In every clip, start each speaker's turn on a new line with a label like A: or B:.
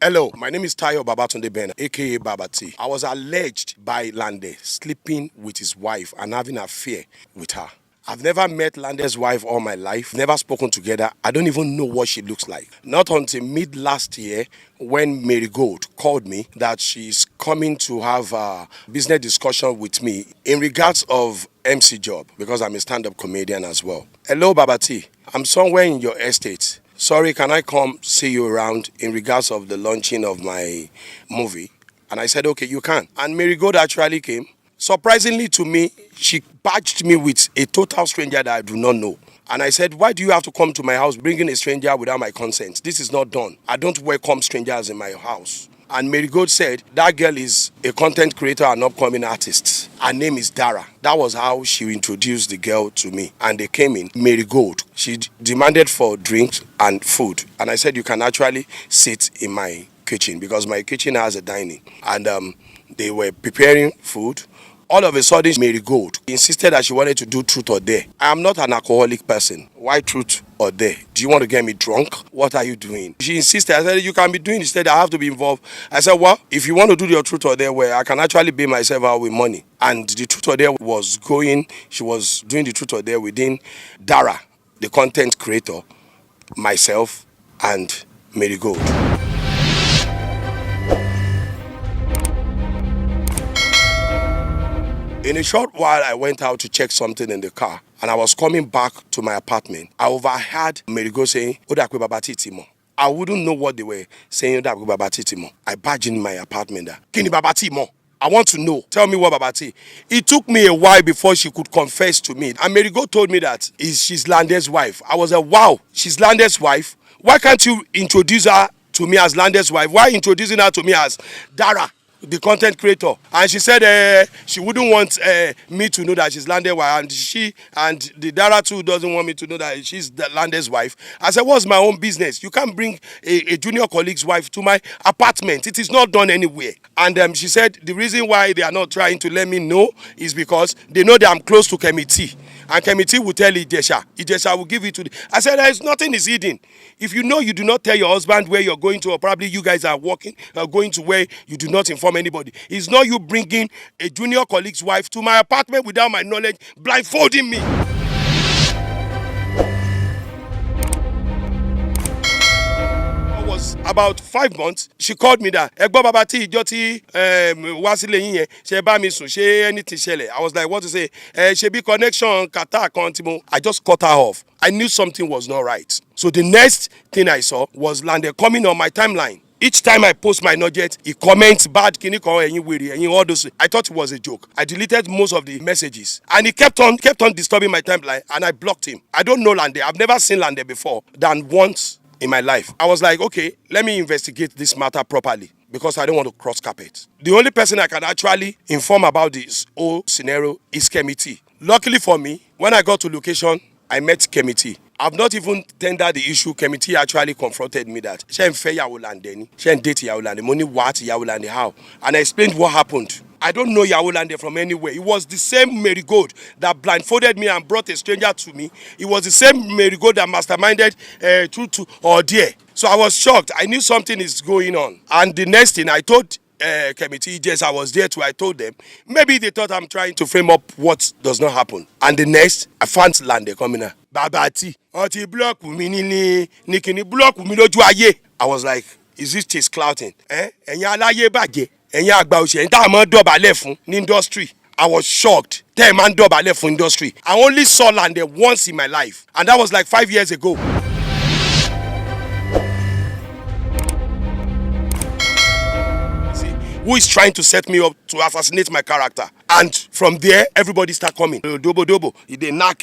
A: Hello, my name is Tayo Babatunde Ben, aka Babati. I was alleged by Lande sleeping with his wife and having an affair with her. I've never met Lande's wife all my life, never spoken together. I don't even know what she looks like. Not until mid last year when Mary Gold called me that she's coming to have a business discussion with me in regards of MC job because I'm a stand-up comedian as well. Hello, Babati. I'm somewhere in your estate. Sorry, can I come see you around in regards of the launching of my movie? And I said, okay, you can. And Mary Gold actually came. Surprisingly to me, she badged me with a total stranger that I do not know. And I said, why do you have to come to my house bringing a stranger without my consent? This is not done. I don't welcome strangers in my house. And Mary Gold said, that girl is a content creator and upcoming artist. Her name is Dara. That was how she introduced the girl to me. And they came in, Mary Gold. She demanded for drinks and food. And I said, you can actually sit in my kitchen because my kitchen has a dining. And they were preparing food. All of a sudden, Mary Gold insisted that she wanted to do truth or dare. I am not an alcoholic person. Why truth or dare? Do you want to get me drunk? What are you doing? She insisted. I said, you can be doing instead. I have to be involved. I said, well, if you want to do your truth or dare, well, I can actually pay myself out with money. And the truth or dare was going. She was doing the truth or dare within Dara, the content creator, myself, and Mary Gold. In a short while, I went out to check something in the car, and I was coming back to my apartment. I overheard Mary Gold saying, Odakwe Babati Timo. I wouldn't know what they were saying, Odakwe Babati Timo. I barged in my apartment there. Kini Babati Mo? I want to know. Tell me what Babati. It took me a while before she could confess to me. And Mary Gold told me that she's Lande's wife. I was like, wow, she's Lande's wife? Why can't you introduce her to me as Lande's wife? Why introducing her to me as Dara, the content creator? And she said she wouldn't want me to know that she's Lande's wife, and she and the Dara too doesn't want me to know that she's the Lande's wife. I said, what's my own business? You can't bring a junior colleague's wife to my apartment. It is not done anywhere. And she said the reason why they are not trying to let me know is because they know that I'm close to Kemiti. And Kemiti will tell Ijesha. Ijesha will give it to the... I said, there's nothing is hidden. If you know you do not tell your husband where you're going to, or probably you guys are working, going to where you do not inform anybody. It's not you bringing a junior colleague's wife to my apartment without my knowledge, blindfolding me. Was about 5 months. She called me that Egbo Babati Ijoti wasile yin yen she ba mi sun she anything shele. I was like, what to say? She be connection kata accountable. I just cut her off. I knew something was not right. So the next thing I saw was Lande coming on my timeline. Each time I post my nugget, he comments bad kini ko eyin were eyin all those. I thought it was a joke. I deleted most of the messages, and he kept on disturbing my timeline, and I blocked him. I don't know Lande. I've never seen Lande before than once in my life. I was like, okay, let me investigate this matter properly because I don't want to cross carpet. The only person I can actually inform about this whole scenario is Kemiti. Luckily for me, when I got to location, I met Kemiti. I've not even tendered the issue. Kemiti actually confronted me that she ain't fair Yahoo Lande, she ain't date Yahoo Lande, money what Yahoo Lande, how? And I explained what happened. I don't know Yahoo Lande from anywhere. It was the same Mary Gold that blindfolded me and brought a stranger to me. It was the same Mary Gold that masterminded Truth or Dare. So I was shocked. I knew something is going on. And the next thing I told Kemiti, yes, I was there too. I told them. Maybe they thought I'm trying to frame up what does not happen. And the next, I found Lande coming out. Babati, oti block mi ni kini block mi lójú ayé. I was like, is this chase clouting? Ẹ̀yin aláyé bàjẹ́. Ẹ̀yin àgbà òṣèré tá a máa dọ̀bálẹ̀ fún ní industry. I was shocked. Tẹ́ ẹ máa ń dọ̀bálẹ̀ fún industry. I only saw Lande once in my life, and that was like 5 years ago. Who is trying to set me up to assassinate my character? And from there, everybody start coming. Dobo, they knock,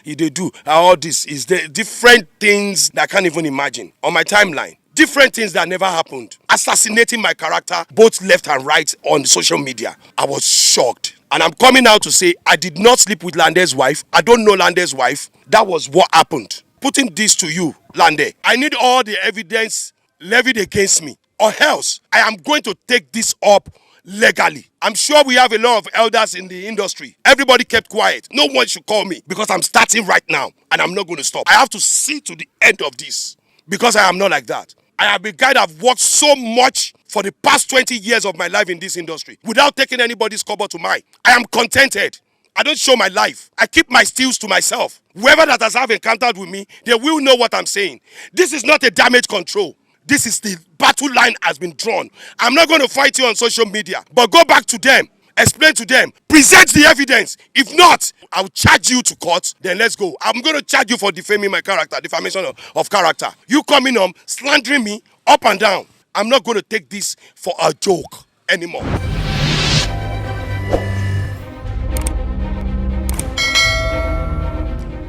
A: they do. All this is the different things that I can't even imagine on my timeline. Different things that never happened. Assassinating my character, both left and right on social media. I was shocked. And I'm coming out to say I did not sleep with Lande's wife. I don't know Lande's wife. That was what happened. Putting this to you, Lande, I need all the evidence levied against me, or else I am going to take this up legally. I'm sure we have a lot of elders in the industry. Everybody kept quiet. No one should call me because I'm starting right now and I'm not going to stop. I have to see to the end of this because I am not like that. I have been guy that have worked so much for the past 20 years of my life in this industry without taking anybody's cover to mine. I am contented. I don't show my life. I keep my steals to myself. Whoever that has have encountered with me, they will know what I'm saying. This is not a damage control. This is the battle line has been drawn. I'm not going to fight you on social media, but go back to them. Explain to them. Present the evidence. If not, I'll charge you to court. Then let's go. I'm going to charge you for defaming my character, defamation of character. You coming on, slandering me up and down. I'm not going to take this for a joke anymore.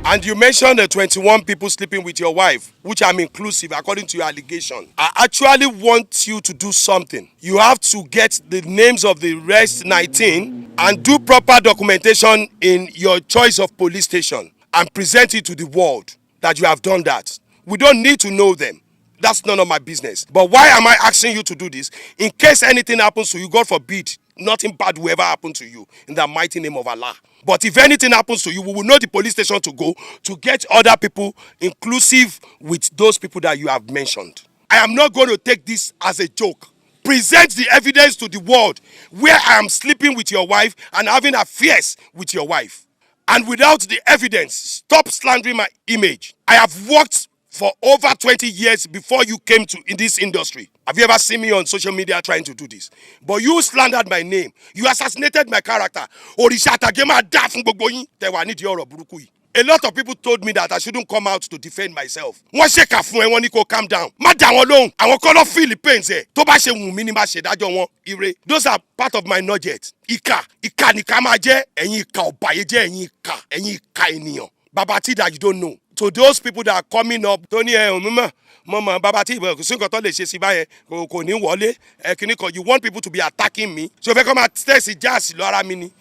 A: And you mentioned the 21 people sleeping with your wife, which I'm inclusive according to your allegation. I actually want you to do something. You have to get the names of the rest 19 and do proper documentation in your choice of police station and present it to the world that you have done that. We don't need to know them. That's none of my business. But why am I asking you to do this? In case anything happens to you, God forbid, nothing bad will ever happen to you in the mighty name of Allah. But if anything happens to you, we will know the police station to go to get other people, inclusive with those people that you have mentioned. I am not going to take this as a joke. Present the evidence to the world where I am sleeping with your wife and having affairs with your wife. And without the evidence, stop slandering my image. I have worked for over 20 years before you came to in this industry. Have you ever seen me on social media trying to do this? But you slandered my name. You assassinated my character. A lot of people told me that I shouldn't come out to defend myself. Calm down. Those are part of my nugget. Babati that you don't know. So those people that are coming up, Tony, Mama, Babati, you want people to be attacking me. So if I come at Stacy Jazz, Laura Mini,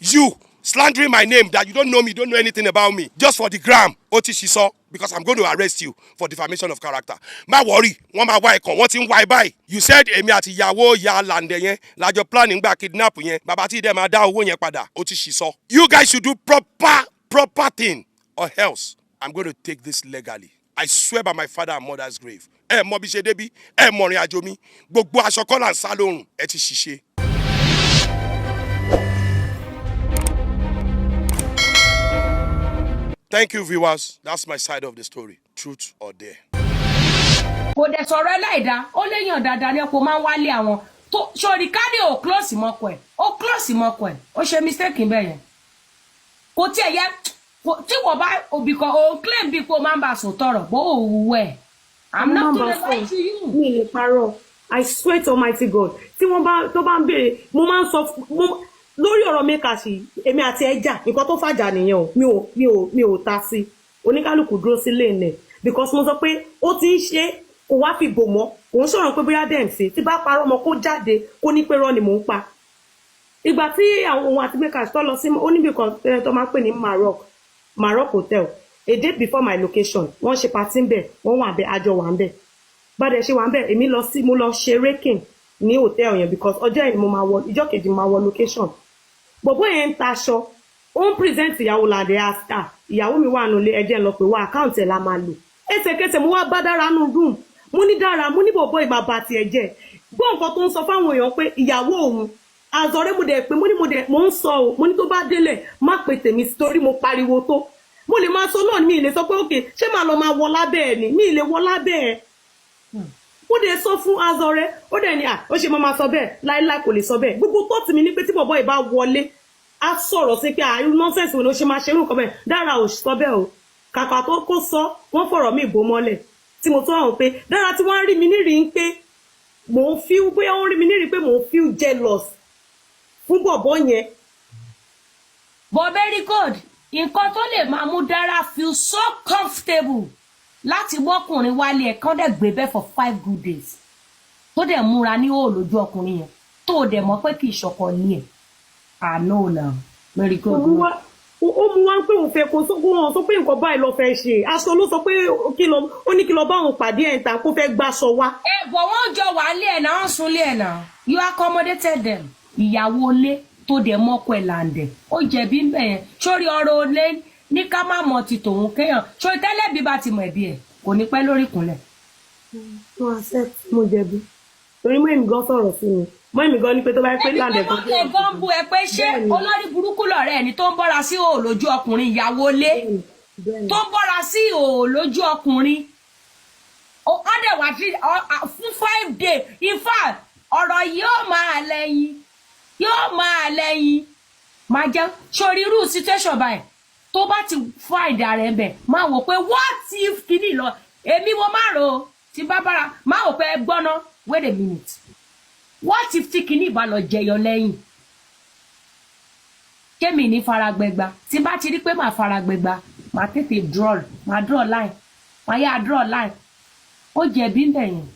A: you slandering my name that you don't know me, don't know anything about me, just for the gram, Otishiso, because I'm going to arrest you for defamation of character. My worry, one my wife, what's in why by? You said Emi ati yawo ya Lande, like you're planning back kidnap ye, Babati dem ada wonye pada, Otishiso. You guys should do proper thing, or else I'm going to take this legally. I swear by my father and mother's grave. Mobi Shedebi, Mori Ajomi, Gbogbo Ashokola and Salon, Etishishe. Thank you, viewers. That's my side of the story. Truth or dare.
B: Kò dẹ̀ sọ̀rọ̀ láìda, ó léyàn dáadáa ní kó máa wálé àwọn tó sori kádé ò close mọ́kọ ẹ̀, ó close mọ́kọ ẹ̀, ó ṣe mistake ń bẹ̀ yẹn. Kò tiẹ̀ yẹ tí wọ́n bá òbíkọ̀ ó claim bí kò máa ń bá sùn tọrọ bó òwú ẹ̀. I'm not gonna lie to you.
C: Mi lè parọ́. I swear to Almighty God. Tí wọ́n bá tó bá ń béèrè, mo máa ń sọ lórí ọ̀rọ̀ Mekashi, èmi àti ẹja, nǹkan tó fàjà nìyẹn o, mi ò ta sí. Oníkálùkù dúró sí lane because mo sọ pé ó ti ń ṣe kò wá fi bò mọ́, kò ń sọ̀rọ̀ pé bóyá dem ṣe, tí bá parọ́ mọ́ kó jáde, kó ní pé rọ́ ni mò ń pa. Ìgbà tí àwọn ohun àti Mekashi tó lọ sí oníbì kan tó máa ń pè ní Maroc Hotel, a day before my location, wọ́n ṣe party ńbẹ̀, wọ́n wà ńbẹ̀, àjọ wà ńbẹ̀. Bá dẹ̀ ṣe wà ńbẹ̀, èmi mo lọ ṣe raking ní hotel yẹn because ọjọ́ yẹn mo máa wọ, ìjọ́ kejì máa wọ location. Bọ̀bọ́ yẹn ń taṣọ, ó ń present ìyàwó Lande after ìyàwó mi wà nulẹ̀ ẹjẹ́ lọ pé wá account ẹ̀ la máa lò. Ẹsẹ̀kẹsẹ̀ mo wá bá Dára nù room, mo ní Dára, mo ní bọ̀bọ́ ìbàbà ti ẹ̀jẹ̀. Gbọ́ nǹkan tó ń sọ fáwọn èèyàn pé ìyàwó òun àzọ̀rẹ́ mo dẹ̀ pé mo ń sọ o, mo ní tó bá délẹ̀ má pè tèmi torí mo pariwo tó. Mo lè máa sọ náà mi lè sọ pé okay, ṣé màá lọ máa wọ lábẹ́ ẹ̀ ni, mi lè wọ lábẹ́ ẹ̀. Ó dẹ̀ sọ fún Azọ̀rẹ́, ó dẹ̀ ní ó ṣe máa sọ bẹ́ẹ̀, láíláí kò lè sọ bẹ́ẹ̀. Gbogbo tó ti mi ní pé tí bọ̀bọ́ ìbá wọlé, á sọ̀rọ̀ sí pé irú nọ́nsẹ̀nsì wo ni ó ṣe máa ṣe irú nǹkan bẹ́ẹ̀. Dára ò sọ bẹ́ẹ̀ o. Kàkà tó kó sọ, wọ́n fọ̀rọ̀ mí ìbò mọ́lẹ̀. Tí mo tó hàn pé Dára tí wọ́n rí mi nírìí pé mò ń feel, bóyá wọ́n rí mi nírìí pé mò ń feel jealous fún bọ̀bọ́ yẹn.
B: But very good. Nǹkan tó lè máa mú Dára feel so comfortable láti wọ́kùnrin wálé ẹ̀ kán dẹ̀ gbé bẹ́ẹ̀ for 5 good days. Tó dẹ̀ múra ní ó lójú ọkùnrin yẹn. Tó dẹ̀ mọ̀ pé kì í ṣọkọ ní ẹ̀. I know now. Very good.
C: Ó mú wá ń pé òun fẹ́ kó wọn sọ pé nǹkan báyìí lọ fẹ́ ṣe. Aṣọ ló sọ pé ó ní kí lọ bá òun pàdé ẹ̀ ń ta kó fẹ́ gbàṣọ wá.
B: Bọ̀ wọ́n jọ wà lé ẹ̀ náà, wọ́n sún lé ẹ̀ náà. You accommodated them. Ìyàwó ilé tó dẹ̀ mọ́kọ ẹ̀ Lande. Ó jẹ̀bi ń bẹ̀ yẹn. Sórí ọ̀rọ̀ olé ní ká má mọ̀ ti tòun kéèyàn. Sórí tẹ́lẹ̀ bí bá ti mọ̀ ẹ̀bí ẹ̀. kò ní pẹ́ lórí ìkúnlẹ̀.
C: mo accept mo jẹ̀bi torí mọ́ èmi gan sọ̀rọ̀ sí mi mọ́ èmi gan ní pé tó bá yẹ pé Lande
B: kan tó gan bu ẹ pé ṣé olórí burúkú lọ̀rẹ́ ẹni tó ń bọ́ra sí òò lójú ọkùnrin ìyàwó lé tó ń bọ́ra sí òò lójú ọkùnrin ó dẹ̀ wá sí fún 5 days in fact ọ̀rọ̀ yóò máa lẹ́yìn máa jẹ́ sórí irú situation báyìí tó bá ti find rẹ̀ bẹ̀ máa wò pé what if kìíní lọ èmi mo máa rò ó tí bá bára máa wò pé gbọ́ná wait a minute what if tí kìíní bá lọ jẹyọ lẹ́yìn kémi ní faragbẹgba tí bá ti rí pé máa faragbẹgba máa tètè draw line máa yá draw line ó jẹ̀bi ń bẹ̀yẹn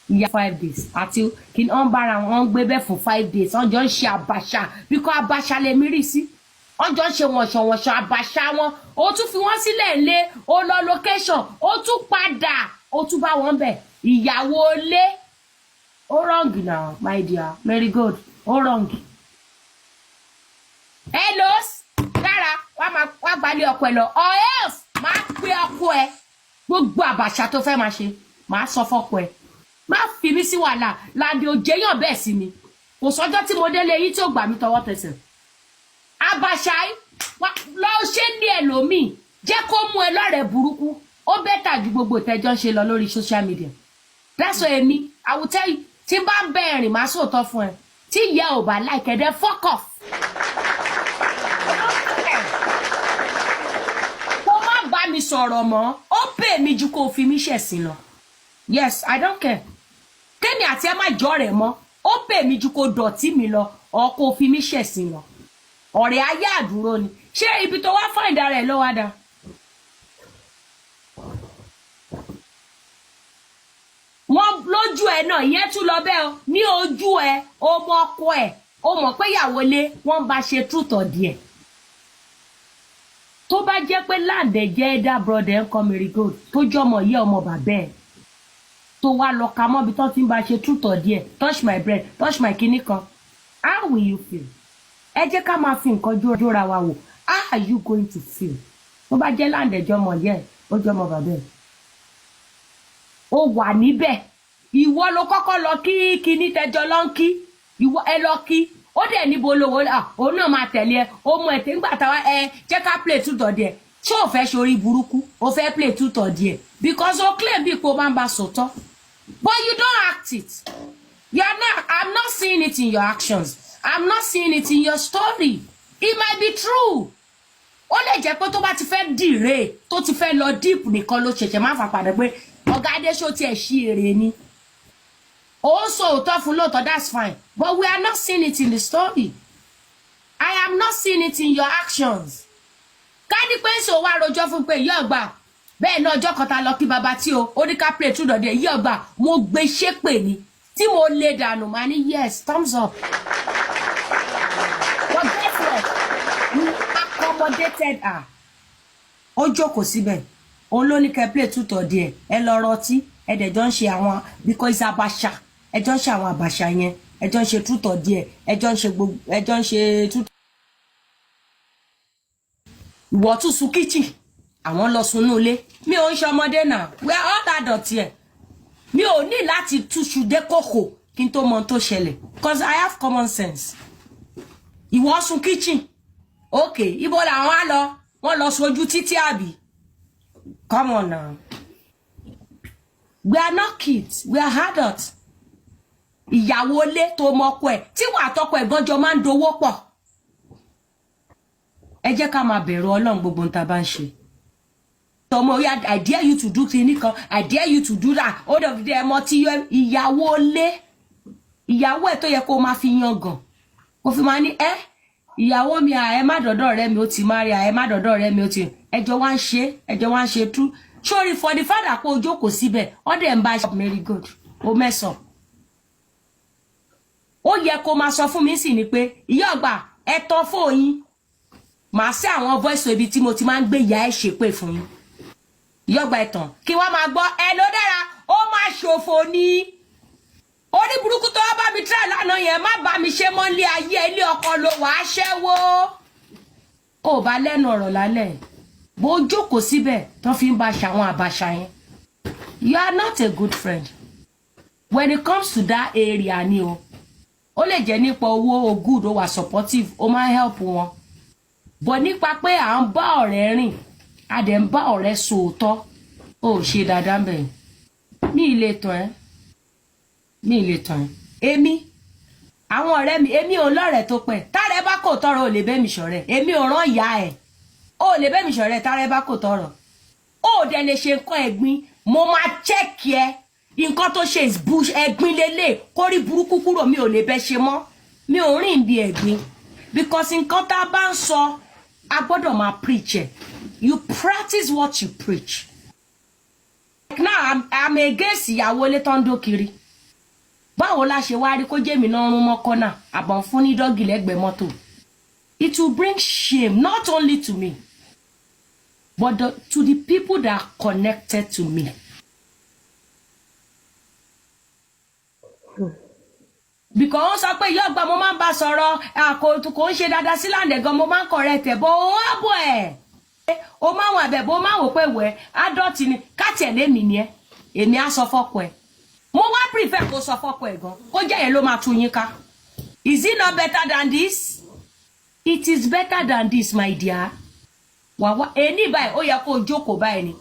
B: ìyá 5 days àti kí wọ́n bára wọn gbé bẹ́ẹ̀ fún 5 days wọ́n jọ ń ṣe àbàṣà bíkọ́ àbàṣà lè mírí sí wọ́n jọ ń ṣe wọ̀nṣọ̀wọ̀nṣọ̀ àbàṣà wọn ó tún fi wọ́n sílẹ̀ lé ó lọ location ó tún padà ó tún bá wọn bẹ̀ ìyàwó lé ó wrong now my dear Marigold ó wrong. hello dára wá gbalẹ̀ ọkọ ẹ lọ or else máa pe ọkọ ẹ gbogbo àbàṣà tó fẹ́ máa ṣe máa sọ fọ́kọ ẹ má fi mí sí wàhálà Lande ò jẹyàn bẹ́ẹ̀ sí mi kò sọ́jọ́ tí mo délé yín tí ò gbà mí tọwọ́ tẹsẹ̀ àbàṣà lọ ṣe ní ẹlòmíì jẹ́ kó mú ẹ lọ́rẹ̀ẹ́ burúkú ó bẹ́tà ju gbogbo ìtẹ́jọ́ ṣe lọ lórí social media that's why èmi àwùtẹ́ tí bá ń bẹ ẹ̀rìn máa sòótọ́ fún ẹ tí ìyá ò bá like ẹ̀dẹ̀ fuck off. kó má bá mi sọ̀rọ̀ mọ́ ó pè mí ju kó fi mí ṣẹ̀sìn lọ yes I don't care kémi àti ẹ má jọ rẹ̀ mọ́ ó pè mí ju kó dọ̀tí mi lọ ọ̀ kó fi mí ṣẹ̀sìn lọ ọ̀rẹ́ ayé àdúró ni ṣé ibi tó wá fún ìdá rẹ̀ ló wá dá. wọ́n lójú ẹ náà ìyẹn tún lọ bẹ́ẹ̀ o ní ojú ẹ o mọ ọkọ ẹ o mọ̀ pé ìyàwó lé wọ́n bá ṣe tútọ̀ díẹ̀ tó bá jẹ́ pé Lande jẹ́ ẹ̀dá brother ńkọ́ Marigold tó jọmọ yẹ ọmọ bàbá ẹ̀ tó wá lọ ka mọ́bi tó ti ń bá ṣe tútọ̀ díẹ̀ touch my bread touch my kinní kan how will you feel? ẹ jẹ́ ká máa fi nǹkan jóra wa wò how are you going to feel? tó bá jẹ́ Lande jọmọ yẹ ó jọmọ bàbá ẹ̀ ó wà níbẹ̀ ìwọ ló kọ́kọ́ lọ kí kíní tẹjọ lọ ń kí ìwọ ẹ lọ kí ó dẹ̀ níbo lówó òun náà máa tẹ̀lé ẹ ó mú ẹ tí ń gbà táwa ẹ jẹ́ ká play tútọ̀ díẹ̀ ṣé ò fẹ́ ṣorí burúkú ó fẹ́ play tútọ̀ díẹ̀ because ó claim bí ipò máa ń bá sòtọ́ but you don't act it I'm not seeing it in your actions I'm not seeing it in your story it might be true ó lè jẹ́ pé tó bá ti fẹ́ dìre tó ti fẹ́ lọ deep nìkan ló ṣẹ̀ṣẹ̀ máa fà padà pé ọ̀gá adéṣó tiẹ̀ ṣí èrè ni ó sọ òótọ́ fún lóòótọ́ that's fine but we are not seeing it in the story I am not seeing it in your actions ká ní pé ń sọ wá rojọ́ fún pé ìyá ọgbà bẹ́ẹ̀ náà ọjọ́ kan ta lọ kí baba tí ó ní ká play túdọ̀ dé ìyá ọgbà mo gbé ṣépè ni tí mo lè dànù máa ní yes thumbs up but guess what you accommodated her ó jókòó síbẹ̀ òun ló ní kẹ́ play tútọ̀ díẹ̀ ẹ lọ rọtí ẹ dẹ̀ jọ ń ṣe àwọn because àbàṣà ẹ jọ ń ṣe àwọn àbàṣà yẹn ẹ jọ ń ṣe tútọ̀ díẹ̀ ẹ jọ ń ṣe gbogbo ẹ jọ ń ṣe tútọ̀. ìwọ tún sun kitchen àwọn lọ sunú ilé mi ò ń ṣe ọmọdé náà we are all adult here mi ò ní láti túṣu dé kòkò kí n tó mọ tó ṣẹlẹ̀ because I have common sense ìwọ sun kitchen okay ibo làwọn á lọ wọn lọ sojú títí àbí. Come on now. We are not kids. We are adults. Ìyàwó lé tó mọ́kọ ẹ̀ tí wà tọ́kọ ẹ̀ gan jọ máa ń dowó pọ̀. Ẹ jẹ́ ká máa bẹ̀rù Ọlọ́run gbogbo ń ta bá ń ṣe. Tọmọ ya I dare you to do kinní kan I dare you to do that. Ó dọ̀ fìdí ẹmọ tí ìyàwó lé ìyàwó ẹ̀ tó yẹ kó máa fi yan gàn. Kò fi máa ní ìyàwó mi ẹ má dọ̀dọ̀ rẹ mi ó ti máa rí ẹ má dọ̀dọ̀ rẹ mi ó ti ẹjọ́ wá ń ṣe tú sórí for the father kó o jókòó síbẹ̀ ọ̀dẹ̀ ń bá ṣe Marigold ó mẹ́sàn. ó yẹ kó máa sọ fún mi sì ni pé ìyá ọgbà ẹ tọ́ fóyín màá sí àwọn voice ibi tí mo ti máa ń gbé ìyá ẹ ṣépè fún yín ìyá ọgbà ẹ̀tàn kí wọ́n máa gbọ́ ẹ ló dára ó máa ṣòfò ní orí burúkú tó wá bá mi try lánàá yẹn má bá mi ṣe mọ́ ilé ayé ilé ọkọ ló wàá ṣẹ́wó ó bá lẹ́nu ọ̀rọ̀ lálẹ́ bó jókòó síbẹ̀ tó fi ń bá ṣàwọn àbàṣà yẹn You are not a good friend. When it comes to that area ni o lè jẹ́ nípa owó o good o wà supportive o máa help wọn. But nípa pé à ń bá ọ̀rẹ́ rìn a dẹ̀ ń bá ọ̀rẹ́ sòótọ́ o ṣe dáadáa ńbẹ̀. Mi ilé tán èmi àwọn ọ̀rẹ́ mi èmi ò lọ́rẹ̀ẹ́ tó pẹ́ tárẹ bá kò tọrọ ò lè bẹ́ mi ṣọ̀rẹ́ èmi ò rán ìyá ẹ̀ ò lè bẹ́ mi ṣọ̀rẹ́ tárẹ bá kò tọrọ ó dẹ̀ lè ṣe nǹkan ẹ̀gbin mo máa check ẹ nǹkan tó ṣe bush ẹ̀gbin lélẹ̀ kórí burúkú kúrò mi ò lè bẹ́ ṣe mọ́ mi ò rìn bí ẹ̀gbin because nǹkan tá a bá ń sọ a gbọ́dọ̀ máa preach ẹ̀ you practice what you preach. Like now I'm against ìyàwó ilé tó ń dókiri báwo la ṣe wá rí kó jẹ́ mi náà rún mọ́ kọ́nà àbọ̀n fún ní dọ́gì lẹ́gbẹ̀ẹ́ mọ́tò. It will bring shame not only to me but to the people that are connected to me. Because wọ́n sọ pé Ijoba mo máa ń bá sọ̀rọ̀ kò ń ṣe dáadáa sí Lande gan mo máa ń correct ẹ̀ bọ́ ó wá bọ̀ ẹ̀ o máa wọ̀ àbẹ̀ bó máa wò pé wẹ̀ adọ́tì ni káàtẹ̀lé mi ni ẹ èmi á sọ fọ́kọ ẹ̀ mo wá prefer kó sọ fọ́kọ ẹ̀ gan kó jẹ́ yẹn ló máa tú yín ká. Is it not better than this? It is better than this my dear. Wàá ẹni báyìí ó yẹ kó jókòó báyìí ni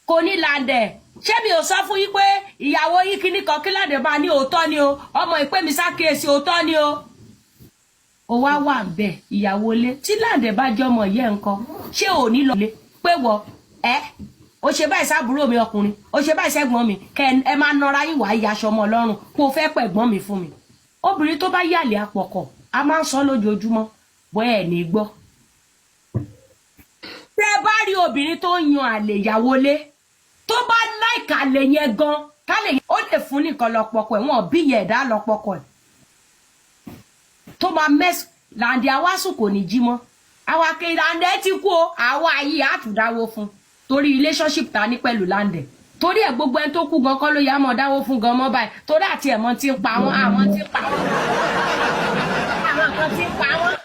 B: kò ní Lande ṣé mi ò sọ fún yín pé ìyàwó yín kíní kan kí Lande bá ní òótọ́ ni o ọmọ ìpè mi sákèésí òótọ́ ni o. Ó wá wà bẹ́ẹ̀ ìyàwó lé tí Lande bá jọmọ yẹ nǹkan ṣé ò ní lọ lé pé wọ ó ṣe báyìí sábúrò mi ọkùnrin ó ṣe báyìí sẹ́gbọ́n mi kẹ ẹ máa nọra yín wàá yaṣọ ọmọ ọlọ́run kó o fẹ́ pẹ̀gbọ́n mi fún mi. Obìnrin tó bá yàlẹ̀ àpọ̀kọ̀ a máa ń sọ lójoojúmọ́ bọ́ ẹ̀ ní gbọ́. Tẹ́ bá rí obìnrin tó ń yan àlè ìyàwó lé tó bá láìka àlè yẹn gan kálẹ̀ ó lè fún nìkan lọ́pọ̀kọ̀ ẹ̀ wọ́n bí yẹ̀ ẹ̀dá lọ́pọ̀kọ̀ ẹ̀ tó máa mẹ́sì Lande awásùn kò ní jí mọ́ àwa kí Lande ti kú o àwa yìí àtúndáwó fún torí relationship ta ní pẹ̀lú Lande torí ẹ̀ gbogbo ẹni tó kú gan kọ́ ló yá mọ́ dáwó fún gan mọ́ báyìí torí àti ẹ̀mọ́ ti ń pa wọ́n àwọn ti ń pa wọ́n àwọn kan ti ń pa wọ́n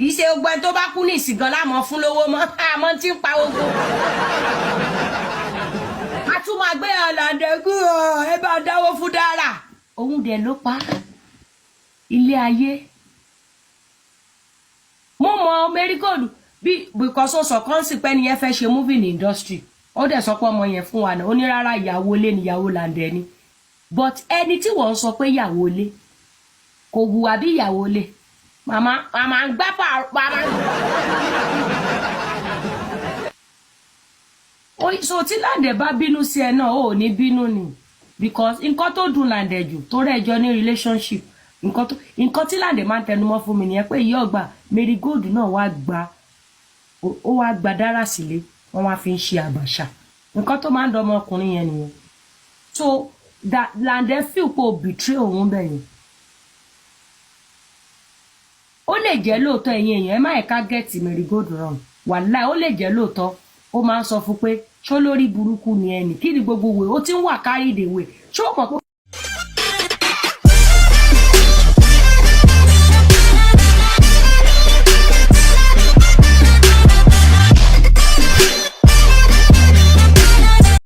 B: ìṣe gbogbo ẹni tó bá kú ní ìsìn gan lámọ̀ fún lówó mọ́ àmọ́ ti ń pa ogun a tún máa gbé Lande kú ọ ẹ bá dáwó fún dára òun dẹ̀ ló pa ilé ayé. Mo mọ Marigold because ó sọ kan sì pé ni ẹ fẹ́ ṣe movie ní industry ó dẹ̀ sọ pé ọmọ yẹn fún wa náà ó ní rárá ìyàwó ilé ni ìyàwó Lande ni but ẹni tí wọ́n sọ pé ìyàwó ilé kò hùwà bí ìyàwó ilé màmá ń gbá màmá. So tí Lande bá bínú sí ẹ náà ó ní bínú ni because nǹkan tó dùn Lande jù tó rẹjọ ní relationship nǹkan tí Lande máa ń tẹnumọ́ fún mi nìyẹn pé Ijoba Marigold náà wá gba dára sílé wọ́n wá fi ń ṣe àbàṣà nǹkan tó máa ń dọmọ ọkùnrin yẹn nìyẹn so Lande feel pé o betray òun bẹ̀yẹn ó lè jẹ́ lóòótọ́ ẹ̀yin èèyàn ẹ má ẹ̀ka get Marigold wrong wàláì ó lè jẹ́ lóòótọ́ ó máa ń sọ fún pé ṣó lórí burúkú ni ẹnì kí ni gbogbo wè ó ti ń wà carried away ṣó mọ̀ pé